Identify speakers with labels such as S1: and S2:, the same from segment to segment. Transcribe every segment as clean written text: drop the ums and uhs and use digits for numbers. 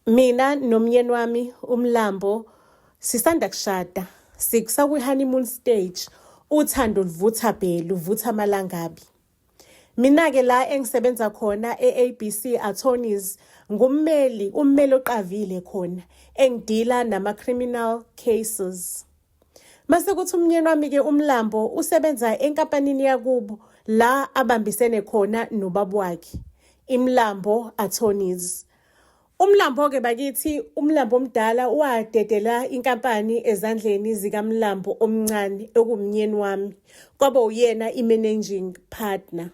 S1: Mina nomyeni wami uMlambo sisanda kushada, sikusakwi-honeymoon stage. Uthando luvutha bhe, luvutha amalangabi. Mina-ke la engisebenza khona e-ABC Attorneys ngummeli, ummeli oqavile khona engidila nama-criminal cases. Mase kuthi umyeni wami-ke uMlambo usebenza enkampanini yakubo la abambisene khona nobaba wakhe, iMlambo Attorneys. UMlambo-ke bakithi, uMlambo omdala wadedela inkampani ezandleni zikaMlambo omncane okuwumyeni wami, kwaba uyena i-managing partner.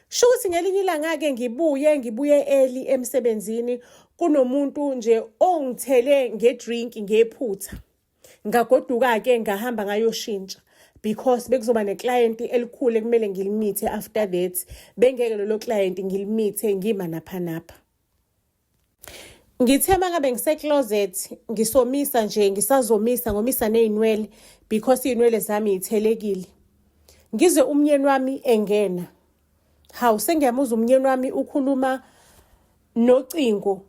S1: Shukuthi ngelinye ilanga-ke ngibuye early emsebenzini, kunomuntu nje ongithele ngedrink ngephutha. Ngagoduka-ke ngahamba ngayoshintsha because bekuzoba neclient elikhulu ekumele ngilimithe after that. Bengeke lelo client ngilimithe ngima napha. Ngithe mangabe ngise-closet ngisomisa nje, ngisazomisa ngomisa ney'nwele because iy'nwele zami y'thelekile. Ngizwe umyeni wami engena. Hawu, sengiyamuza umyeni wami ukhuluma nocingo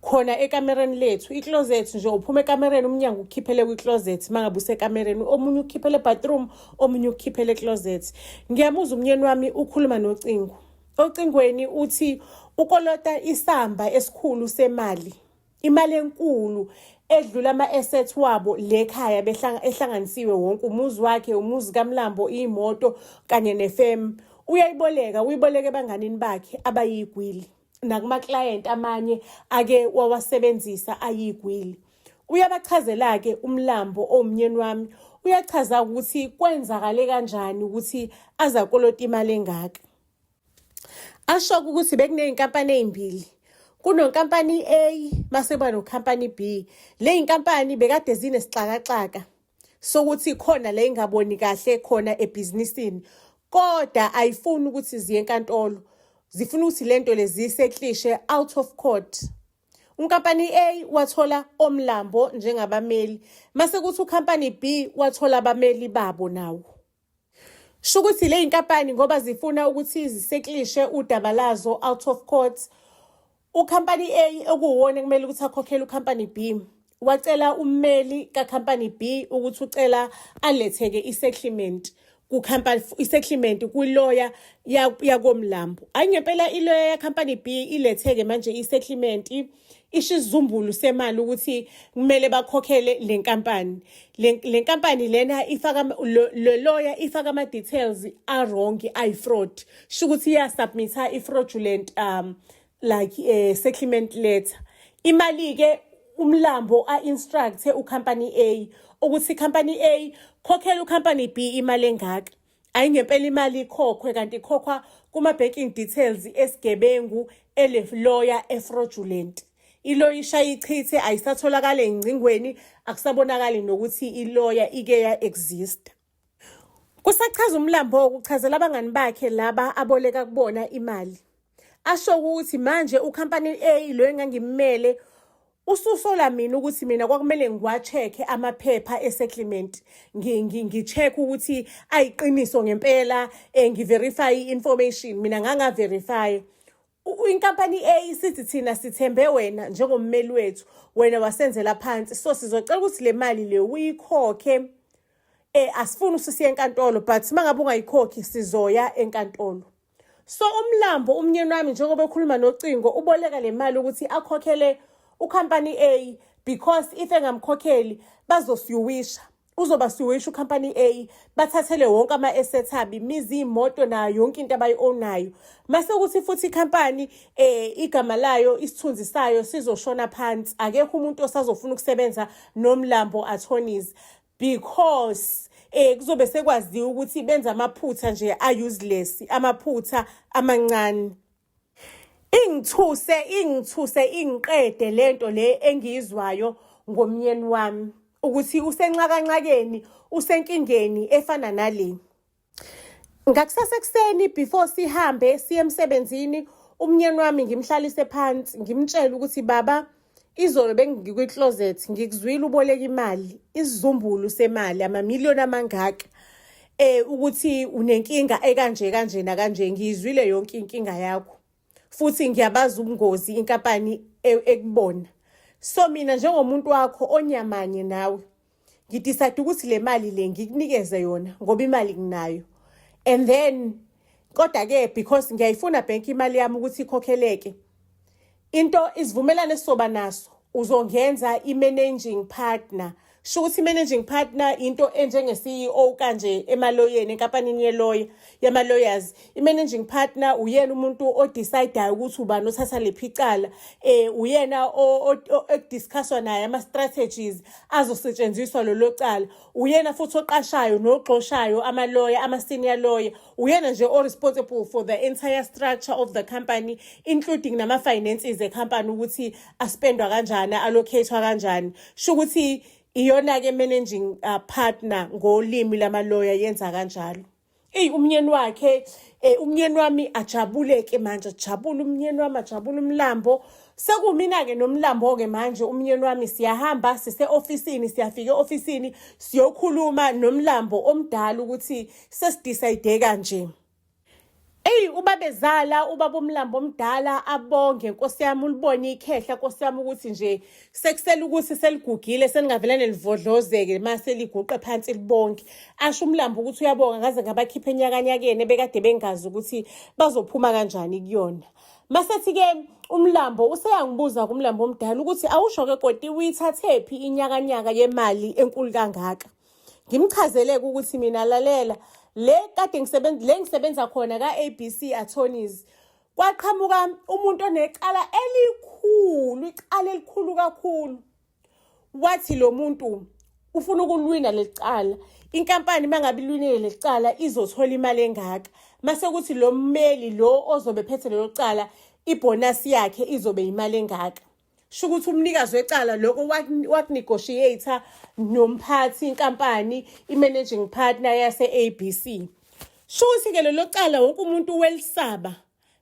S1: khona ekamereni lethu. I-closet nje, uphuma ekamereni umnyango ukhiphele kwi-closet, mangabe usekamereni omunye ukhiphele e-bathroom, omunye ukhiphele e-closet. Ngiyamuza umyeni wami ukhuluma nocingo. Ocingweni uthi ukolota isamba esikhulu semali, imali enkulu edlula ama-assets wabo lekhaya ehlanganisiwe wonke, umuzi wakhe, umuzi kaMlambo, imoto kanye nefem. Uyiboleka ebanganini bakhe abayigwili, nakuma-client amanye ake wawasebenzisa ayigwili. Uyabachazela-ke uMlambo omyeni wami, uyachaza ukuthi kwenzakale kanjani ukuthi azakolota imali engaka. Asho ukuthi bekuney'nkampani ey'mbili, kunonkampani A mase kuba nonkampani B. Le y'nkampani bekade zinesixakaxaka sokuthi khona le ingaboni kahle khona ebhizinisini, kodwa ayifuni ukuthi ziye enkantolo, zifuna ukuthi lento lezi ziseklishe out of court. Unkampani A wathola oMlambo njengabameli, mase kuthi ukhampani B wathola abameli babo nawo. Shukuthi le y'nkampani ngoba zifuna ukuthi ziseklishe udaba lazo out of court, ukhampani A okuwona kumele ukuthi akhokhele ukhampani B wacela ummeli kakhampani B ukuthi ucela aletheke i-settlement i-settlement kwi-lawyer yakoMlambo. Ayi ngempela i-lawyer yakhampani B iletheke manje i-settlement isho isizumbulu semali ukuthi kumele bakhokhele le nkampani. Le nkampani lena ifaka le lawyer ifaka ama-details a-wrong, ayi-fraud. Shukuthi iyasubmitha i-fraudulent settlement letter. Imali-ke uMlambo a-instructe ukhampani A ukuthi ikhampani A khokhela ukhampani B imali engaka. Ayi ngempela imali ikhokhwe, kanti ikhokhwa kuma-banking details esigebengu ele-lawyer e-fraudulent. Ilo ishaya ichithe, ayisatholakala engcingweni, akusabonakali nokuthi i-lawyer ike ya-exist. Kusachaza uMlambo ukuchazela abangani bakhe laba aboleka kubona imali. Asho ukuthi manje ukhampani A lo engangimmele ususola mina ukuthi mina kwakumele ngiwa-check-e amaphepha e-settlement, ngi-check ukuthi ayiqiniso ngempela, ngi-verify i-information. Mina nganga-verify. Inkampani A isithi thina sithembe wena njengommeli wethu, wena wasenzela phansi, so sizocela ukuthi le mali le uyikhokhe. Asifuni usisiye enkantolo, but mangabe ungayikhokhi sizoya enkantolo. So uMlambo umyeni wami njengoba ekhuluma nocingo uboleka le mali ukuthi akhokhele ukhampani A because if engamkhokheli bazosiwisha. Uzobasiwisha ukhampani A, bathathele wonke ama-assets abi, imizi, imoto nayo yonke into abayi-ownayo. Mase ukuthi futhi ikhampani igama layo, isithunzi sayo sizoshona phansi. Akekho umuntu osazofuna ukusebenza noMlambo Attorneys because kuzobe sekwaziwa ukuthi benza amaphutha nje a-useless, amaphutha amancane. Ingithuse ingiqede lento le engiyizwayo ngomyeni wami ukuthi usenxakanxakeni, usenkingeni efana nale. Ngakusasa ekuseni before sihambe siye emsebenzini, umyeni wami ngimhlalise phansi ngimtshela ukuthi baba, izolo bengikwi-closet ngikuzwile uboleka imali, isizumbulu semali amamiliyoni amangaka. Ukuthi unenkinga ekanje nakanje, ngiyizwile yonke inkinga yakho. futhi ngiyabazi ubungozi inkampani ekubona. So mina njengomuntu wakho onyamanye nawe ngidecide ukuthi le mali le ngikunikeze yona ngoba imali nginayo. And then kodwa ke because ngiyayifuna bank imali yami ukuthi ikhokheleke, into isivumelane soba naso uzongenza i-managing partner. Shukuthi i-managing partner into enjenge-CEO kanje emaloyeni, enkampanini yama-lawyers. I-managing partner uyena umuntu odecidayo ukuthi ubani othatha lephi icala. Uyena okudiscusswa naye ama-strategies azosetshenziswa lolo cala. Uyena futhi oqashayo nogxoshayo ama-lawyer, ama-senior lawyer. Uyena nje o-responsible for the entire structure of the company, including nama-finances e-company ukuthi aspendwa kanjani, allocate-wa kanjani. Shukuthi iyona-ke managing partner ngolimi lama-lawyer yenza kanjalo. Umnyeni wakhe, umnyeni wami ajabuleke manje, ajabule umnyeni wami, ajabule umlambo. Sekumina-ke nomlambo-ke manje umnyeni wami siyahamba sise-ofisini, siyafika e-ofisini siyokhuluma nomlambo omdala ukuthi sesidecide kanje. Ubabezala, ubaba umlambo omdala abonge Nkosi yami, ulibone ikhehla Nkosi yami ukuthi nje sekusela ukuthi seligugile seningavelane livodlozeke mase liguqe phansi libonke. Asho umlambo ukuthi uyabonga ngaze ngabakhipha enyakanyakeni bekade bengazi ukuthi bazophuma kanjani kuyona. Masethi-ke umlambo useyangibuza kumlambo omdala ukuthi awusho-ke koti uyithathephi inyakanyaka yemali enkulu kangaka. Ngimchazele-ke ukuthi mina lalela le kade ngisebenza khona ka-ABC Attorneys kwaqhamuka umuntu onecala elikhulu kakhulu. Wathi lo muntu ufuna ukulwina lecala, inkampani mangabe ilwinile lecala izothola imali engaka. Mase kuthi lo mmeli lo ozobe phethe lelo cala ibonus yakhe izobe imali engaka. Shukuthi umnikazi wecala lokho wakunegotiator nomphathi inkampani, i-managing partner yase-ABC. Shukuthi-ke lelo cala wonke umuntu welisaba,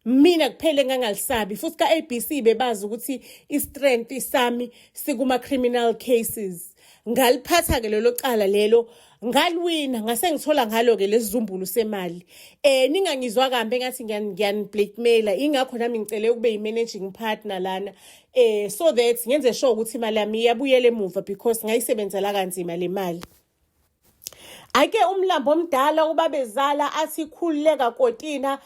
S1: mina kuphele ngangalisabi futhi ka-ABC bebazi ukuthi i-strength sami sikuma-criminal cases. Ngaliphatha-ke lelo cala lelo, ngalwina, ngase ngithola ngalo-ke lesizumbulu semali. Ningangizwa kambe engathi ngiyani-blackmaila, ingakho nami ngicele ukube yi-managing partner lana. So that ngenze sure ukuthi imali yami iyabuyela emuva because ngayisebenzela kanzima le mali. Ake umlambo omdala ubabezala athi khululeka Kotina,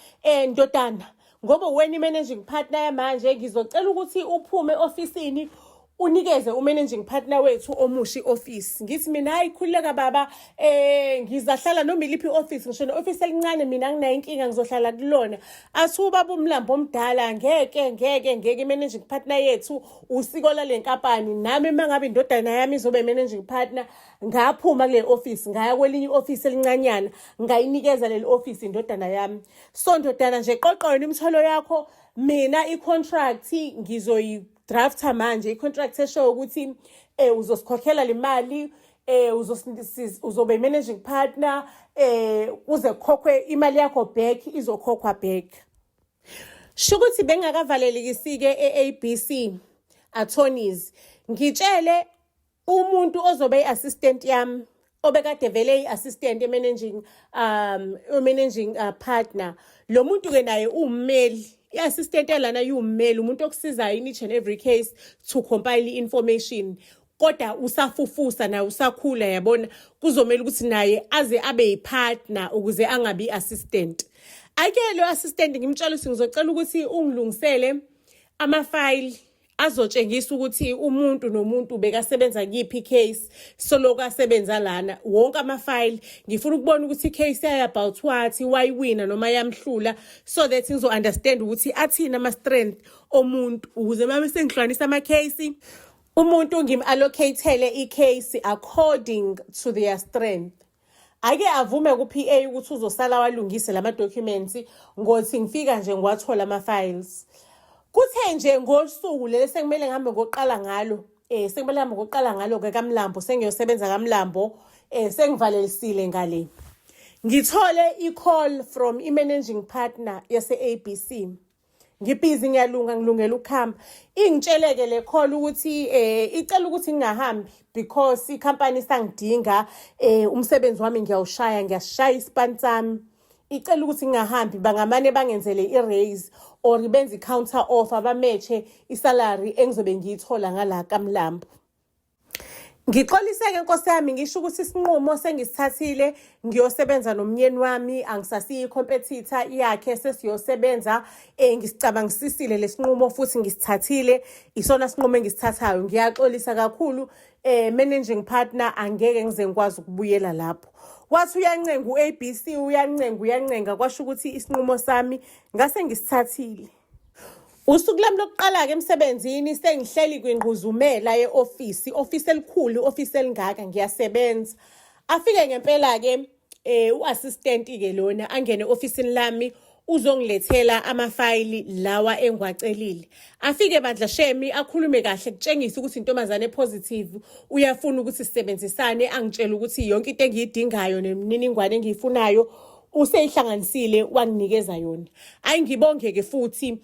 S1: ndodana, ngoba wena i-managing partner yamanje ngizocela ukuthi uphume ofisini unikeze u-managing partner wethu omusha i-office. Ngithi mina hayi khululeka baba, ngizahlala noma iliphi i-office, ngisho ne-office elincane mina anginayo inkinga ngizohlala kulona. Athi ubaba umlambo omdala ngeke i-managing partner yethu usiko lale nkampani. Nami mangabe indodana yami izobe i-managing partner ngaphuma kule office ngaya kwelinye i-office elincanyana ngayinikeza leli office indodana yami. So ndodana nje qoqona imitholo yakho, mina i-contract ngizoyi-drafta manje, i-contract esho ukuthi uzosikhokhela le mali, uzobe managing partner, uze kukhokhwe imali yakho back, izokhokhwa back. Shukuthi bengakavalelekisi-ke e-ABC Attorneys, ngitshele umuntu ozobe i-assistant yami obekade vele i-assistant managing partner. Lo muntu-ke naye ummeli, i-assistant yalana yummeli, umuntu okusizayo in each and every case to compile information. Kodwa usafufusa naye usakhula, yabona, kuzomela ukuthi naye aze abe yi-partner ukuze angabi assistant. Ake lo assistant ngimtshela ukuthi ngizocela ukuthi ungilungisele ama-file azotshengisa ukuthi umuntu nomuntu bekasebenza kuyiphi case solo kasebenza lana. Wonke ama-file ngifuna ukubona ukuthi i-case about what, wayiwina noma yamhlula, so that ngizo-understand ukuthi athini ama-strength omuntu ukuze uma sengihlukanisa ama-case umuntu ngim-allocate-ele i-case according to their strength. Ake avume ku-PA ukuthi uzosala walungise lama-documents ngothi ngifika nje ngiwathola ama-files. Kuthe nje ngosuku leli sekumele ngihambe ngoqala ngalo, sekumele ngihambe ngoqala ngalo-ke kaMlambo, sengiyosebenza kaMlambo, sengivalelisile ngale. Ngithole i-call from i-managing partner yase-ABC. Ngibhizi ngilungela ukuhamba. Ingitsheleke le call ukuthi icela ukuthi ngingahambi because i-company sangidinga, umsebenzi wami ngiyashaya ispan sami. icela ukuthi ngingahambi bangamane bangenzele i-raise or benze i-counter offer bamethe isalary engizobe ngiyithola ngala kaMlambo. Ngixoliseke Nkosi yami ngisho ukuthi isinqumo sengisithathile ngiyosebenza nomnyeni wami angisasiyi competitor yakhe sesiyosebenza ngisicabangisisile lesinqumo futhi ngisithathile isona sinqumo engisithathayo ngiyaxolisa kakhulu managing partner angeke ngize ngikwazi ukubuyela lapho. Wathi uyancenga uABC uyancenga kwasho ukuthi isinqumo sami ngase ngisithathile. Usuku lami lokuqala-ke emsebenzini sengihleli kwingquzumela ye-ofisi elikhulu, ofisi elingaka ngiyasebenza. Afike ngempela-ke u-assistant-ke lona angene ofisini lami uzongilethela amafayili lawa engwacelile. Afike bandla Shemi akhulume kahle kutshengisa ukuthi intombazane positive uyafuna ukuthi sisebenzisane angitshela ukuthi yonke into engiyidingayo nemininingwane engiyifunayo useyihlanganisile wanginikeza yona. Ngibonge-ke futhi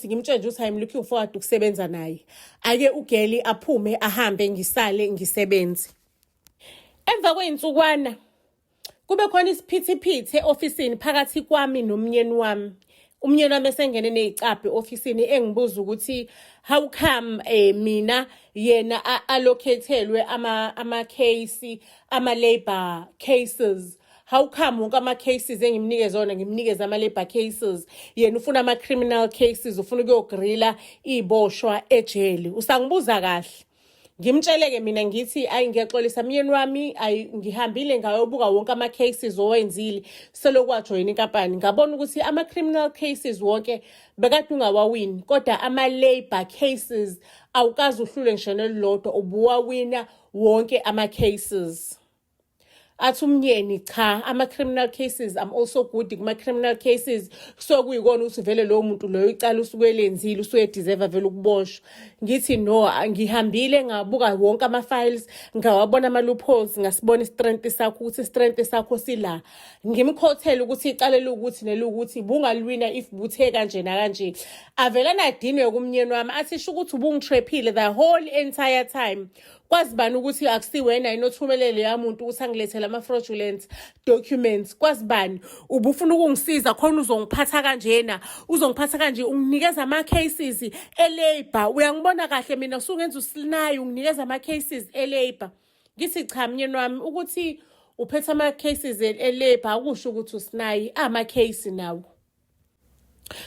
S1: ngimtshela ukuthi I'm looking forward ukusebenza naye. Ake ugeli aphume ahambe ngisale ngisebenze. Emva kweinsukwana kube khona isiphithiphithi ofisini phakathi kwami nomnyeni wami. Umnyeni wami esengene nezicaphe ofisini engibuza ukuthi how come mina yena allocateelwe ama case ama labor cases. How come wonke ama-cases engimnikeza wona ngimnikeza ama-labor cases yena ufuna ama-criminal cases ufuna ukuyogrilla iboshwa ejele. Usangibuza kahle. Ngimtsheleke mina ngithi ngiyaxolisa myeni wami ngihambile ngayobuka wonke ama-cases owenzile selokwajoyina inkampani ngabona ukuthi ama-criminal cases wonke bekade ungawawini kodwa ama-labor cases awukazi uhlule ngisho nelilodwa ubuwawina wonke ama-cases. Athi umnyeni cha ama-criminal cases I'm also good kuma-criminal cases so kuyikona ukuthi vele lowo muntu loyo icala usukwelenzile usuyedeserve vele ukuboshwa. Ngithi no ngihambile ngabuka wonke ama-files ngawabona ama-loopholes ngasibona istrength sakho ukuthi istrength sakho sila. Ngimkhothela ukuthi icala lokuthi nelukuthi bungalwina if buthe kanje nakanje. Avelana adinwe kumnyeni wami athi sho ukuthi ubungitrephile the whole entire time. Kwazi bani ukuthi akusiwena inothumelele yamuntu ukuthi angilethele ama-fraudulent documents. Kwazi bani ubufuna ukungisiza khona uzongiphatha kanjena uzongiphatha kanje unginikeza ama-cases e-labor. Uyangibona kahle mina usungenza usilinayo unginikeza ama-cases e-labor. Ngithi cha myeni wami ukuthi uphethe ama-cases e-labor akusho ukuthi usinayi ama-case nawo.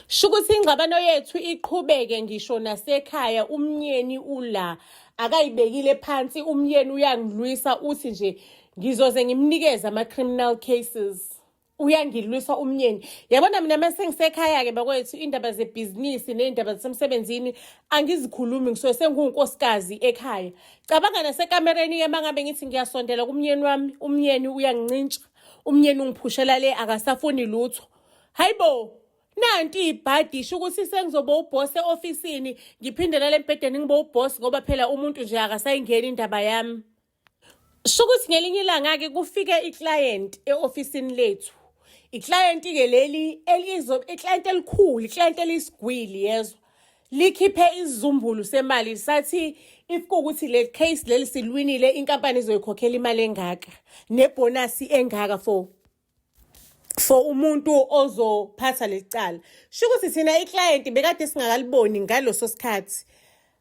S1: Shukuthi ingxabano yethu iqhubeke ngisho nasekhaya umnyeni ula akayibekile phansi umnyeni uyangilwisa uthi nje ngizoze ngimnikeze ama-criminal cases. Uyangilwisa umnyeni. Yabona mina mase ngisekhaya-ke bakwethu indaba zebhizinisi ney'ndaba zasemsebenzini angizikhulumi ngisuke sengunkosikazi ekhaya. Cabanga nasekamereni-ke mangabe ngithi ngiyasondela kumnyeni wami umnyeni uyangincintsha. Umnyeni ungiphushela le akasafuni lutho. Hayibo! Nanti ibhadi isho ukuthi sengizoba uboss e-ofisini ngiphinde nale embhedeni ngibe uboss ngoba phela umuntu nje akasayingeni indaba yami. Sho ukuthi ngelinye ilanga-ke kufike iclient e-ofisini lethu. Iclient-ke leli iclient elikhulu, iclient elisigwili yezwa. Likhiphe isizumbulu semali sathi if kuwukuthi le case leli silwinile inkampani izoyikhokhela imali engaka nebonus engaka for umuntu ozophatha lecala. Shukuthi thina iclient bekade singakaliboni ngaloso sikhathi.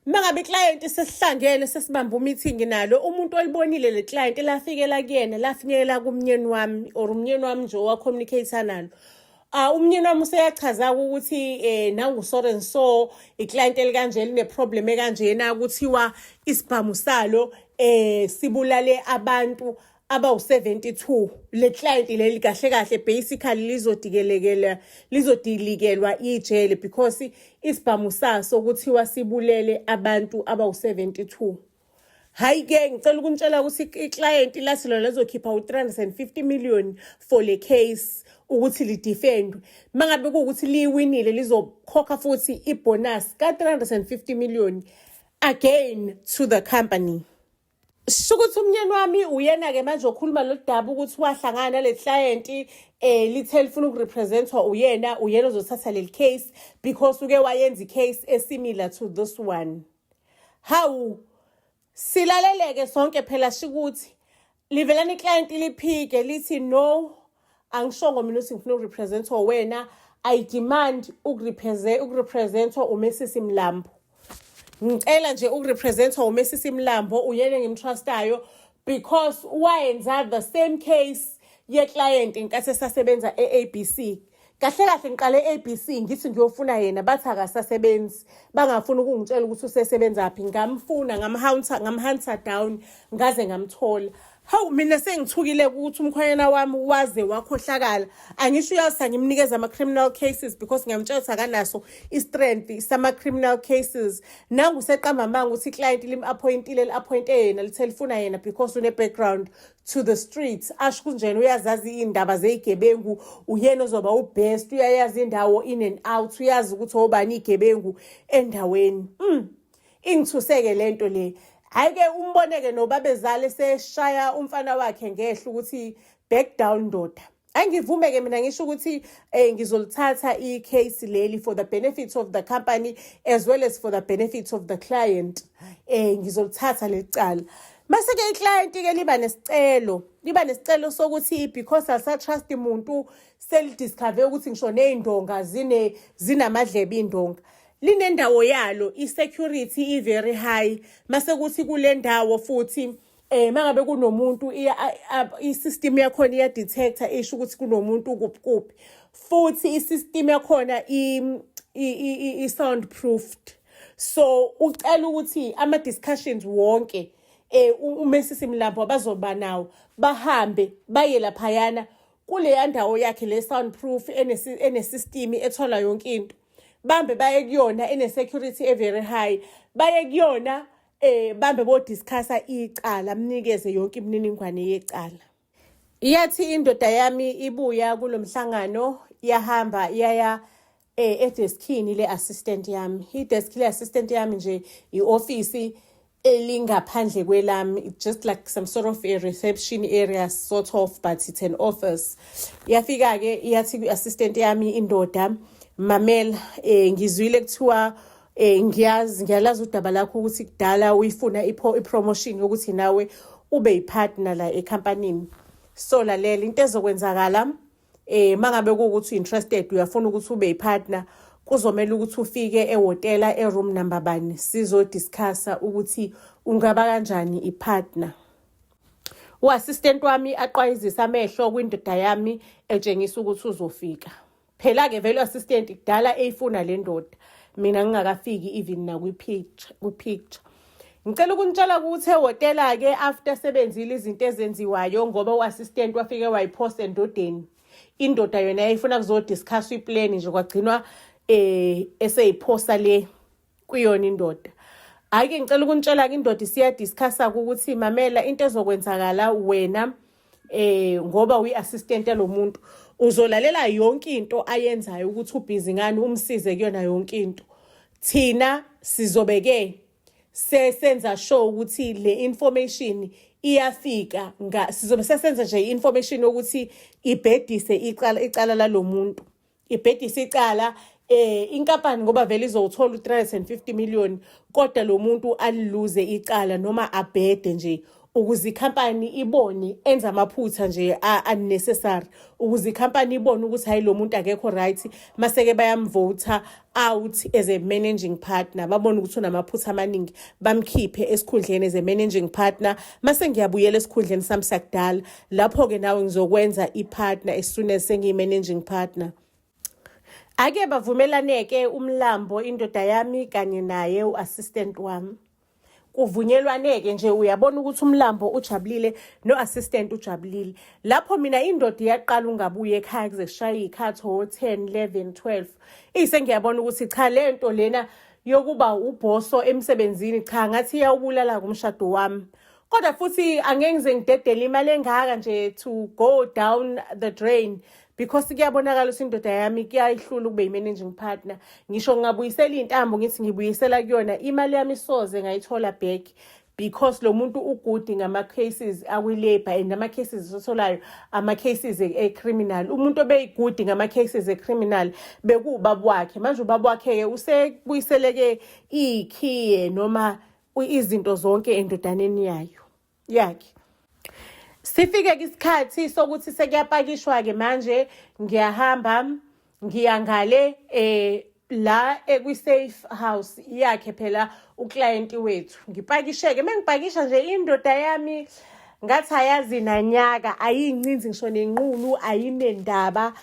S1: Mangabe iclient sesihlangene sesibamba meeting nalo umuntu olibonile le client lafikela kuyena lafinyela kumnyeni wami or umnyeni wami nje owa communicator nalo. Umnyeni wami useyachaza ukuthi nangu so iclient elikanje line problem ekanjena ukuthiwa isibhamu salo sibulale abantu abawu-72. Le client leli kahle kahle basically lizodilikelwa ijele because isibhamu saso kuthiwa sibulele abantu abawu-72. Hayi-ke ngicela ukunitshela ukuthi iclient lathi lona lizokhipha u-350 million for le case ukuthi lidefendwe. Mangabe kuwukuthi liwinile lizokhokha futhi ibonus ka-350 million again to the company. Shukuthi umnyeni wami uyena-ke manje okhuluma lo daba ukuthi wahlangana le client lithe lifuna ukurepresentwa uyena ozothatha leli case because uke wayenza i-case esimilar to this one. Hawu silaleleke sonke phela shikuthi livelana iclient liphike lithi no angishongo mina ukuthi ngifuna ukurepresentwa wena. I demand ukurepresentwa uMesisi Mlambo. Ngicela nje ukurepresentwa uMesisi Mlambo, uyena engimtrustayo, because wayenza the same case ye-client inkathi esasebenza e-ABC. Kahle kahle ngiqale e-ABC ngithi ngiyofuna yena, bathi akasasebenzi, bangafuni ukungitshela ukuthi usesebenza phi. Ngamfuna, ngamhunter down, ngaze ngamthola. Hawu, mina sengithukile ukuthi umkhwanyana wami waze wakhohlakala. Angisho uyazi ngimnikeza ama-criminal cases because ngiyamtshela ukuthi akanaso i-strength sama-criminal cases. Nangu seqamba amanga ukuthi i-client li-appointe yena, lithe lifuna yena because une-background to the streets. Asho kunjena uyazazi iy'ndaba zey'gebengu, uyena ozoba ubest, uyayazi indawo in and out, uyazi ukuthi obani iy'gebengu endaweni. Ingithuseke lento le. Ayike umboneke nobabezale seshaya umfana wakhe ngehla ukuthi back down ndoda. Angivumeke mina ngisho ukuthi ngizolithatha i-case leli for the benefits of the company as well as for the benefits of the client. Ngizolithatha lecala. Mase ke i-client ke liba nesicelo sokuthi because asatrust umuntu selidiscover ukuthi ngisho nezindonga zinamadlebe indonga. Linendawo yalo, i-security i-very high. Mase kuthi kule ndawo futhi mangabe kunomuntu i-system yakhona iya-detector isho ukuthi kunomuntu kuphi. Futhi i-system yakhona i-soundproofed. So ucela ukuthi ama-discussions wonke uMesisi Mlambo abazoba nawo bahambe baye laphayana kuleya ndawo yakhe le-soundproof ene-system ethola yonke into. Bambe baye kuyona ene-security e-very high, baye kuyona bambe bodiscussa icala, mnikeze yonke imininingwane yecala. Yathi indoda yami ibuya kulomhlangano, yahamba yaya edeskini le-assistant yami. Idesk le-assistant yami nje i-office elingaphandle kwelami, it's just like some sort of a reception area sort of, but it's an office. Yafika ke yathi ku-assistant yami indoda, Mamela, ngizwile kuthiwa ngiyalazi udaba lakho ukuthi kudala uyifuna i-promotion yokuthi nawe ube yi-partner la ecompanyini. So lalela into ezokwenzakala, mangabe kuwukuthi interested uyafuna ukuthi ube yi-partner, kuzomela ukuthi ufike ehotela room number bani sizodiscussa ukuthi ungaba kanjani i-partner. U-assistant wami aqwayizisa amehlo kwindoda yami etshengisa ukuthi uzofika. Phela ke vele assistant kudala eyifuna le ndoda, mina ngingakafiki even na kwi-picture. Ngicela ukunitshela ukuthi ehotela ke after sebenzile izinto ezenziwayo ngoba u-assistant wafike wayipost endodeni. Indoda yona yayifuna kuzodiscuss i-plan nje kwagcinwa eseyiphosta le kuyona indoda. Ayike ngicela ukunitshela ke indoda siyadiscussa ukuthi Mamela into ezokwenzakala wena ngoba uyi-assistant yalo muntu uzolalela yonke into ayenzayo ukuthi ubhizi ngani umsize kuyona yonke into. Thina sizobeke sesenza show ukuthi le information iyafika sizobe sesenza nje i-information ukuthi ibhedise icala lalo muntu. Ibhedise icala inkampani ngoba vele izothola u350 million kodwa lo muntu aliluze icala noma abhede nje ukuze ikhampani ibone enza amaphutha nje unnecessary, ukuze ikhampani ibone ukuthi hayi lo muntu akekho right, mase ke bayamvota out as a managing partner, babone ukuthi unamaphutha amaningi bamkhiphe esikhundleni as a managing partner. Mase ngiyabuyela esikhundleni sami sakudala, lapho ke nawe ngizokwenza i-partner as soon as sengiyi-managing partner. Ake bavumelaneke uMlambo indoda yami kanye naye u-assistant wami. Kuvunyelwaneke nje uyabona ukuthi uMlambo ujabulile no-assistant ujabulile. Lapho mina indoda yaqala ungabuye ekhaya kuze kushaye ikhathi 10, 11, 12. Ngiyabona ukuthi cha lento lena yokuba ubhoso emsebenzini cha ngathi iyawubulala kumshado wami. Kodwa futhi angeke ngize ngidedele imali engaka nje to go down the drain. Because kuyabonakala ukuthi indoda yami kuyayihlula ukube yi-managing partner. Ngisho ngingabuyisela intambo ngithi ngibuyisela kuyona imali yami soze ngayithola back because lo muntu ugudi ngama-cases akwi-labor and ama-cases esitholayo ama-cases e-criminal. Umuntu obeyigudi ngama-cases e-criminal bekuwubaba wakhe. Manje ubaba wakhe-ke usebuyiseleke iy'khiye noma izinto zonke endodaneni yakhe. Sifike isikhathi sokuthi sekuyapakishwa-ke manje ngiyahamba ngiya ngale la ekwi-safe house yakhe phela uklayenti wethu. Ngipakishe-ke mengipakisha nje indoda yami ngathi ayazi nanyaka, ayincinzi ngisho nenqulu, ayinendaba.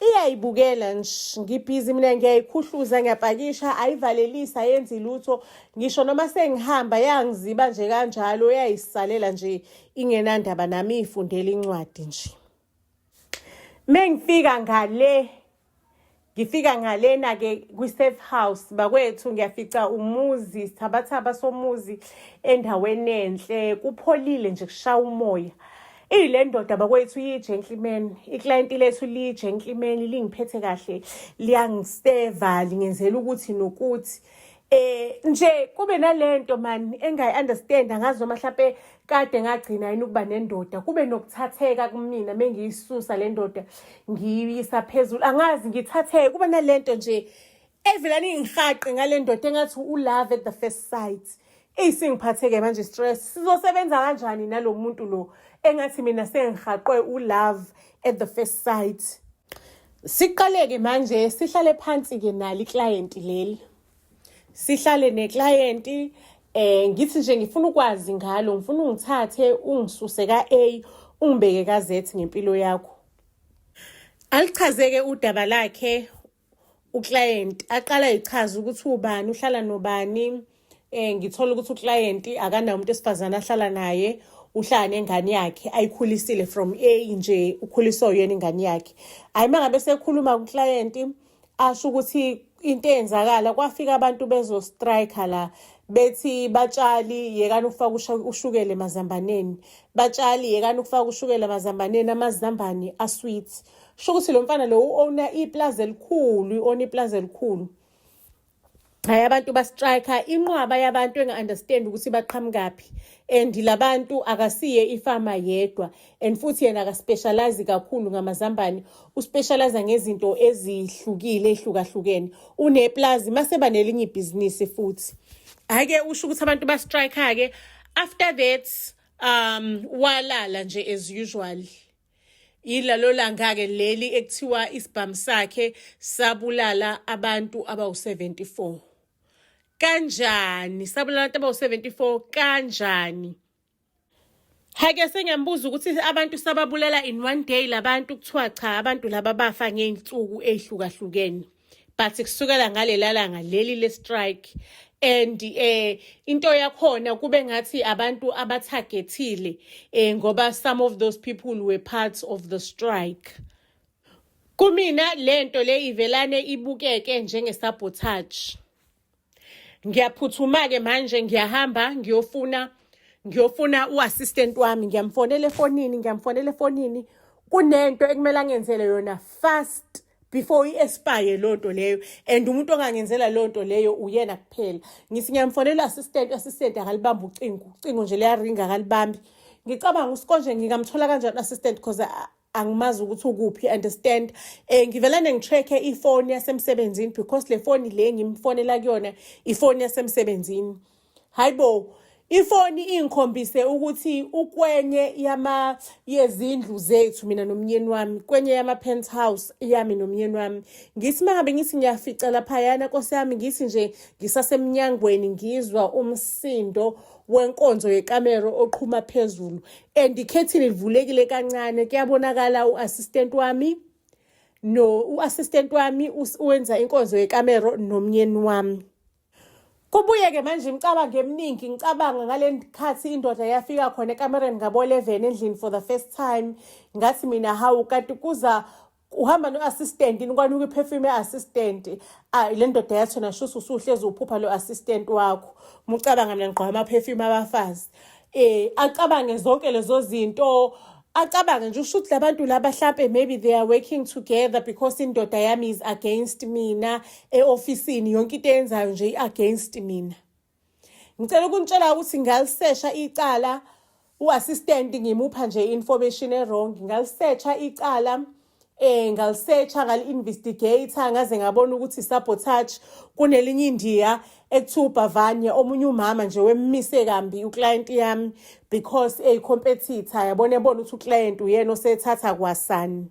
S1: Iyayibukela nje, ngibhizi mina ngiyayikhuhluza, ngiyapakisha, ayivalelisa, ayenzi lutho. Ngisho noma sengihamba yangiziba nje kanjalo, yayisalela nje ingenandaba nami, ifundela incwadi nje. Ngifika ngalena-ke kwi-safe house bakwethu, ngiyafica umuzi, sithabathaba somuzi endaweni enhle, kupholile nje kushaya umoya. Ile ndoda bakwethu iyi-gentleman, iklayenti lethu liyi-gentleman, lingiphethe kahle, liyangiseva, lingenzela ukuthi nokuthi. Nje kube nalento man engayi-understand, angazi noma mhlampe kade ngagcina yini ukuba nendoda, kube nokuthatheka kumina mengiyisusa le ndoda ngiyisa phezulu, angazi ngithatheke, kuba nalento nje evelani ingihaqe ngale ndoda engathi u-love at the first sight. Singiphatheke manje stress, sizosebenza kanjani nalo muntu lo engathi mina sengihaqwe u-love at the first sight. Siqaleke manje sihlale phansi-ke nalo iklayenti leli, sihlale neklayenti. Ngithi nje ngifuna ukwazi ngalo, ngifuna ungithathe ungisuse ka-A ungibeke ka-Z ngempilo yakho. Alichazeke udaba lakhe uklayenti, aqala ichaza ukuthi ubani, uhlala nobani. Ngithola ukuthi uklayenti akanawo umuntu esifazane ahlala naye, uhlala nengane yakhe ayikhulisile from A nje, ukhuliswa yena ingane yakhe. Hayi mangabe sekhuluma uklayenti asho ukuthi into eyenzakala, kwafika abantu bezo-strike la, bethi batshali yekani ukufaka ushukela emazambaneni, batshali yekani ukufaka ushukela emazambaneni, amazambane asweet. Sho ukuthi lo mfana lo u-owna iplaza elikhulu, u-owna iplaza elikhulu. Hayi abantu ba-strike, inqwaba yabantu enga-understand ukuthi baqhamukaphi, and labantu akasiye ifama yedwa, and futhi yena akaspecialize kakhulu ngamazambane, uspecialize ngezinto ezihlukile ehlukahlukene. Uneplazi maseba nelinye ibhizinisi futhi. Hake usho ukuthi abantu ba-strike-ke, after that walala nje as usual. Yilalo langa-ke leli ekuthiwa isibhamu sakhe sabulala abantu abawu-74. Kanjani? Sabulala abantu abawu-74 kanjani? Hake sengiyambuza ukuthi abantu sababulala in one day labantu, kuthiwa cha abantu laba bafa ngey'nsuku ey'hlukahlukene. But kusukela ngalela langa leli le-strike. And into yakhona kube ngathi abantu abatargetile ngoba some of those people were parts of the strike. Kumina lento le ivelane ibukeke njenge-sabotage. Ngiyaphuthuma-ke manje ngiyahamba ngiyofuna u-assistant wami, ngiyamfonela efonini, kunento ekumele angenzele yona fast before i-expire lonto leyo, and umuntu ongangenzela lonto leyo uyena kuphela. Ngithi ngiyamfonela assistant akalibambi ucingo nje liyaringa akalibambi. Ngicabanga usikonje ngingamthola kanjani assistant because angimazi ukuthi ukuphi, understand. Ngivelane ngi-track ifoni yasemsebenzini because le foni le ngimfonela kuyona ifoni yasemsebenzini. Hayibo, ifoni ingikhombise ukuthi ukwenye yezindlu zethu mina nomnyeni wami, kwenye yama-penthouse yami nomnyeni wami. Ngithi mangabe ngithi ngiyafica laphayana Nkosi yami, ngithi nje ngisasemnyangweni ngizwa umsindo wenkonzo yekamero oqhuma phezulu, and ikhethini livulekile kancane, kuyabonakala u-assistant wami uwenza inkonzo yekamero nomnyeni wami. Kubuye-ke manje imicabango eminingi, ngicabanga ngale khathi indoda yafika khona ekamereni ngabo 11 endlini for the first time. Ngathi mina hawu kanti kuza uhamba no-assistant nikwanuka iperfume ye-assistant. Le ndoda yathona shuthi usuhlezi uphupha lo-assistant wakho. Mucabanga mina ngiqoka ama-perfume abafazi. Acabange zonke lezo zinto, acabange nje ushuthi labantu laba mhlampe maybe they are working together because indoda yami is against mina e-ofisini, yonke into eyenzayo nje i-against mina. Ngicela ukuntshela ukuthi ngalisesha icala, u-assistant ngimupha nje information e-wrong, ngalisesha icala, ngalisearcha ngali-investigator ngaze ngabona ukuthi sabotage kunelinye indiya ekuthiwa ubhavanye omunye umama nje wemmise kambi uclient yami because eyi-competitor yabona ebona ukuthi uclient uyena osethatha kwasani.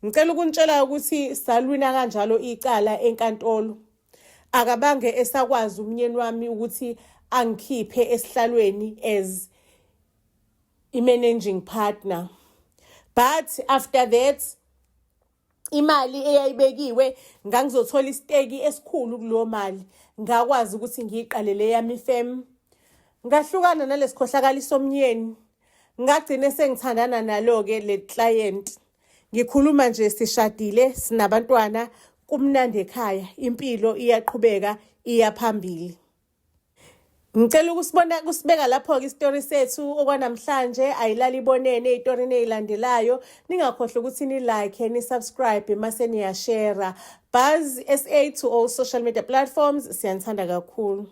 S1: Ngicela ukunitshela ukuthi salwina kanjalo icala enkantolo. Akabange esakwazi umyeni wami ukuthi angikhiphe esihlalweni as i-managing partner. But after that, imali eyayibekiwe ngangizothola isiteki esikhulu kuleyo mali. Ngakwazi ukuthi ngiyiqalele yami ifem. Ngahlukana nalesikhohlakali somyeni. Ngagcine sengithandana nalo-ke le client. Ngikhuluma nje sishadile, sinabantwana, kumnandi ekhaya. Impilo iyaqhubeka, iyaphambili. Ngicela kusibeka lapho-ke isitori sethu okwanamhlanje. Ayilali ibonene ey'torini ey'landelayo. Ningakhohlwa ukuthi ni-like, ni-subscribe, mase niyashare. Buzz SA to all social media platforms. Siyanithanda kakhulu.